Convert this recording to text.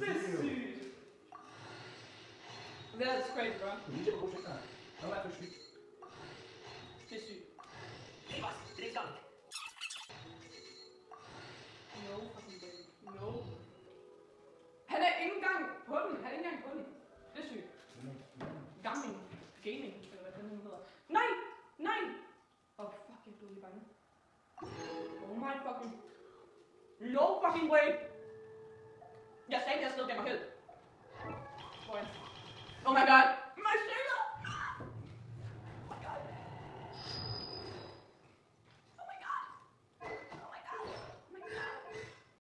Det er sygt. That's crazy, bro. Det er god ting, der. Det er i hvert fald sygt. Det er sygt. No fucking way. No. Han er ikke engang på den. Han er ikke engang på den. Det er sygt. Gaming. Gaming, eller hvad den hedder. Nej! Nej! Fuck, jeg blev lige bange. Oh my fucking... No fucking way! Jeg sagde, at jeg skrev, det var helt.